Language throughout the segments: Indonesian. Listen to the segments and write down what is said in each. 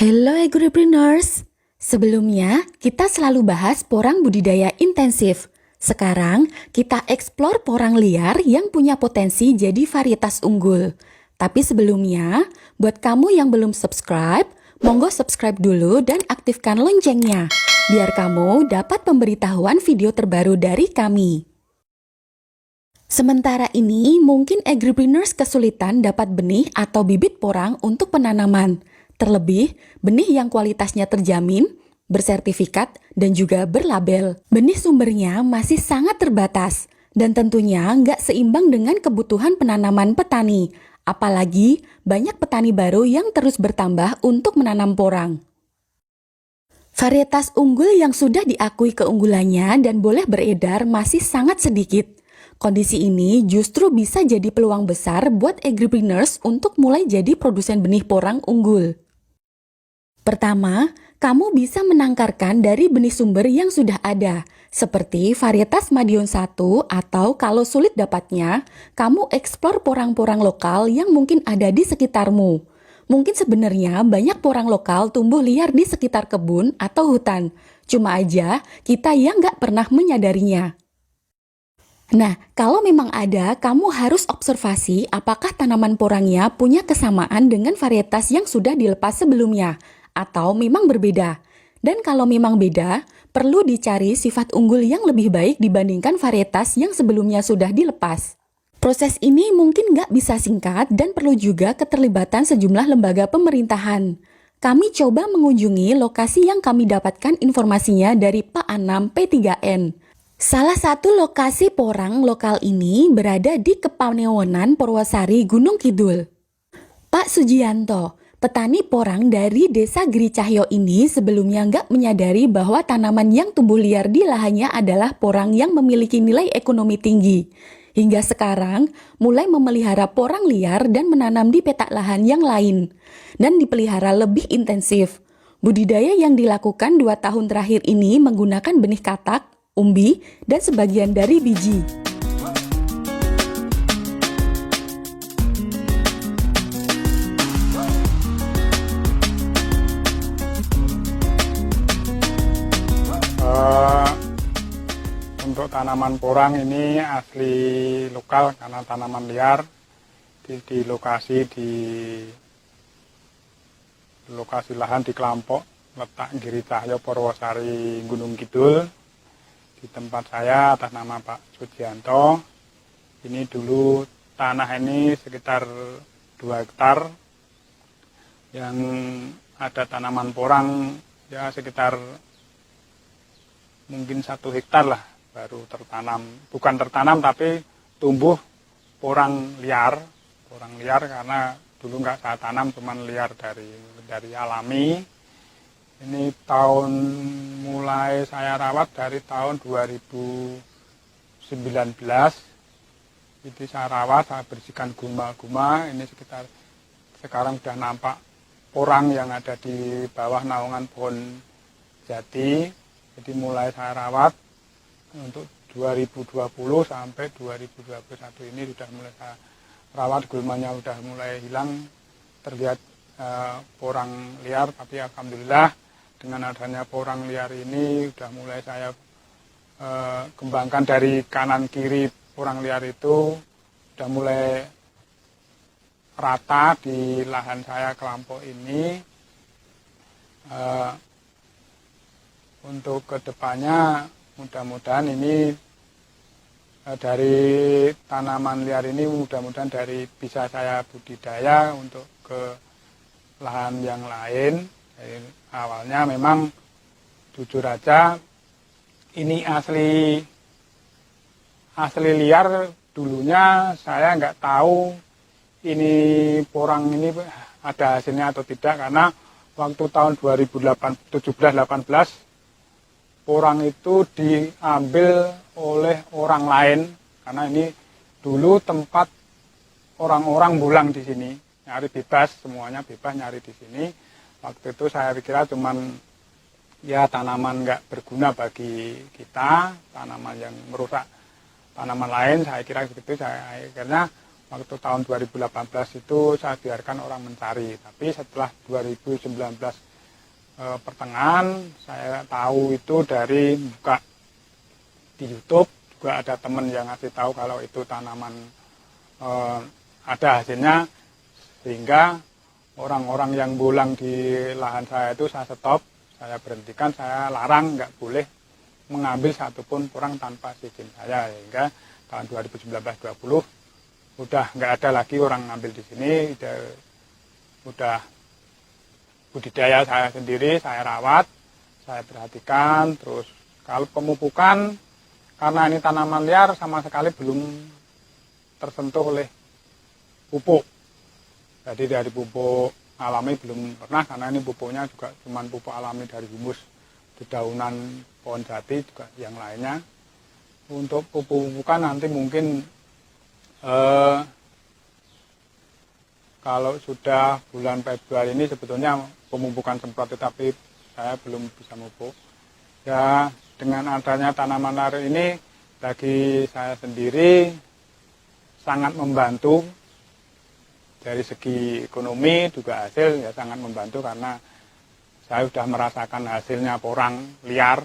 Hello agripreneurs. Sebelumnya, kita selalu bahas porang budidaya intensif. Sekarang, kita eksplor porang liar yang punya potensi jadi varietas unggul. Tapi sebelumnya, buat kamu yang belum subscribe, monggo subscribe dulu dan aktifkan loncengnya, biar kamu dapat pemberitahuan video terbaru dari kami. Sementara ini, mungkin agripreneurs kesulitan dapat benih atau bibit porang untuk penanaman. Terlebih, benih yang kualitasnya terjamin, bersertifikat, dan juga berlabel. Benih sumbernya masih sangat terbatas, dan tentunya nggak seimbang dengan kebutuhan penanaman petani. Apalagi, banyak petani baru yang terus bertambah untuk menanam porang. Varietas unggul yang sudah diakui keunggulannya dan boleh beredar masih sangat sedikit. Kondisi ini justru bisa jadi peluang besar buat agripreneurs untuk mulai jadi produsen benih porang unggul. Pertama, kamu bisa menangkarkan dari benih sumber yang sudah ada, seperti varietas Madiun 1 atau kalau sulit dapatnya, kamu eksplor porang-porang lokal yang mungkin ada di sekitarmu. Mungkin sebenarnya banyak porang lokal tumbuh liar di sekitar kebun atau hutan, cuma aja kita yang nggak pernah menyadarinya. Nah, kalau memang ada, kamu harus observasi apakah tanaman porangnya punya kesamaan dengan varietas yang sudah dilepas sebelumnya, atau memang berbeda. Dan kalau memang beda, perlu dicari sifat unggul yang lebih baik dibandingkan varietas yang sebelumnya sudah dilepas. Proses ini mungkin nggak bisa singkat dan perlu juga keterlibatan sejumlah lembaga pemerintahan. Kami coba mengunjungi lokasi yang kami dapatkan informasinya dari Pak Anam P3N. Salah satu lokasi porang lokal ini berada di Kepanewonan Purwosari, Gunung Kidul. Pak Sujianto, petani porang dari Desa Giricahyo ini sebelumnya nggak menyadari bahwa tanaman yang tumbuh liar di lahannya adalah porang yang memiliki nilai ekonomi tinggi. Hingga sekarang, mulai memelihara porang liar dan menanam di petak lahan yang lain. Dan dipelihara lebih intensif. Budidaya yang dilakukan 2 tahun terakhir ini menggunakan benih katak, umbi, dan sebagian dari biji. Untuk tanaman porang ini asli lokal karena tanaman liar di lokasi lahan di Kelampok, letak Giricahyo Purwosari Gunung Kidul. Di tempat saya atas nama Pak Sujianto. Ini dulu tanah ini sekitar 2 hektar yang ada tanaman porang ya sekitar mungkin 1 hektar lah baru tertanam, bukan tertanam tapi tumbuh porang liar karena dulu nggak saya tanam, cuman liar dari alami. Ini mulai saya rawat dari tahun 2019. Itu saya rawat, saya bersihkan guma-guma. Ini sekarang sudah nampak porang yang ada di bawah naungan pohon jati. Jadi mulai saya rawat untuk 2020 sampai 2021 ini sudah mulai saya rawat, gulmanya sudah mulai hilang, terlihat porang liar. Tapi alhamdulillah dengan adanya porang liar ini sudah mulai saya kembangkan dari kanan kiri. Porang liar itu sudah mulai rata di lahan saya Kelampok ini. Untuk kedepannya mudah-mudahan ini dari tanaman liar ini mudah-mudahan bisa saya budidaya untuk ke lahan yang lain. Jadi, awalnya memang jujur aja ini asli liar. Dulunya saya nggak tahu ini porang ini ada hasilnya atau tidak, karena waktu tahun 2017-18 porang itu diambil oleh orang lain, karena ini dulu tempat orang-orang bulang di sini, nyari bebas, semuanya bebas nyari di sini. Waktu itu saya pikir cuman ya tanaman nggak berguna bagi kita, tanaman yang merusak tanaman lain, saya kira begitu. Saya akhirnya waktu tahun 2018 itu saya biarkan orang mencari, tapi setelah 2019 pertengahan. Saya tahu itu dari buka di YouTube, juga ada teman yang ngasih tahu kalau itu tanaman ada hasilnya, sehingga orang-orang yang bulang di lahan saya itu saya stop, saya berhentikan, saya larang, nggak boleh mengambil satupun porang tanpa izin saya. Hingga tahun 2019-20 udah nggak ada lagi orang ngambil di sini, udah budidaya saya sendiri, saya rawat, saya perhatikan. Terus kalau pemupukan, karena ini tanaman liar sama sekali belum tersentuh oleh pupuk. Jadi dari pupuk alami belum pernah, karena ini pupuknya juga cuma pupuk alami dari humus dedaunan pohon jati, juga yang lainnya. Untuk pupuk-pupukan nanti mungkin kalau sudah bulan Februari ini sebetulnya pemupukan semprot, tetapi saya belum bisa mupuk. Ya, dengan adanya tanaman liar ini bagi saya sendiri sangat membantu dari segi ekonomi, juga hasil ya sangat membantu, karena saya sudah merasakan hasilnya porang liar.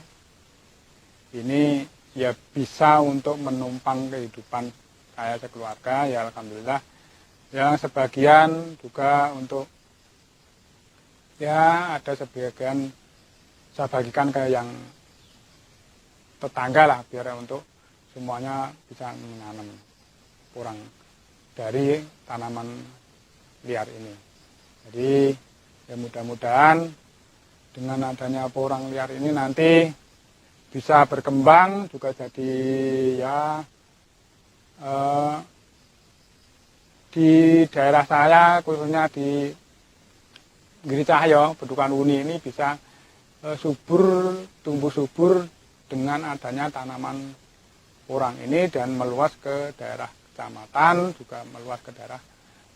Ini ya bisa untuk menumpang kehidupan saya sekeluarga, ya alhamdulillah. Yang sebagian juga untuk ya ada sebagian saya bagikan ke yang tetangga lah, biar untuk semuanya bisa menanam porang dari tanaman liar ini. Jadi ya mudah-mudahan dengan adanya porang liar ini nanti bisa berkembang juga jadi ya di daerah saya, khususnya di Giri Cahyo, Bedukan Uni ini bisa subur, tumbuh subur dengan adanya tanaman porang ini, dan meluas ke daerah kecamatan, juga meluas ke daerah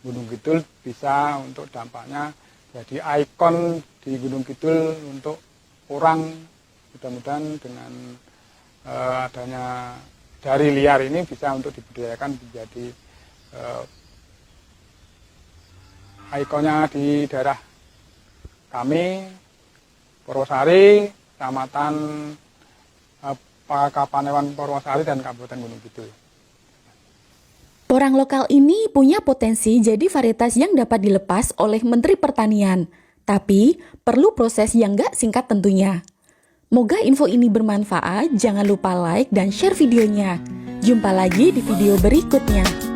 Gunung Kidul, bisa untuk dampaknya jadi ikon di Gunung Kidul untuk porang. Mudah-mudahan dengan adanya dari liar ini bisa untuk dibudidayakan menjadi ikonnya di daerah kami, Purwosari, Kecamatan Kapanewan Purwosari, dan Kabupaten Gunung Kidul. Porang lokal ini punya potensi jadi varietas yang dapat dilepas oleh Menteri Pertanian, tapi perlu proses yang gak singkat tentunya. Moga info ini bermanfaat, jangan lupa like dan share videonya. Jumpa lagi di video berikutnya.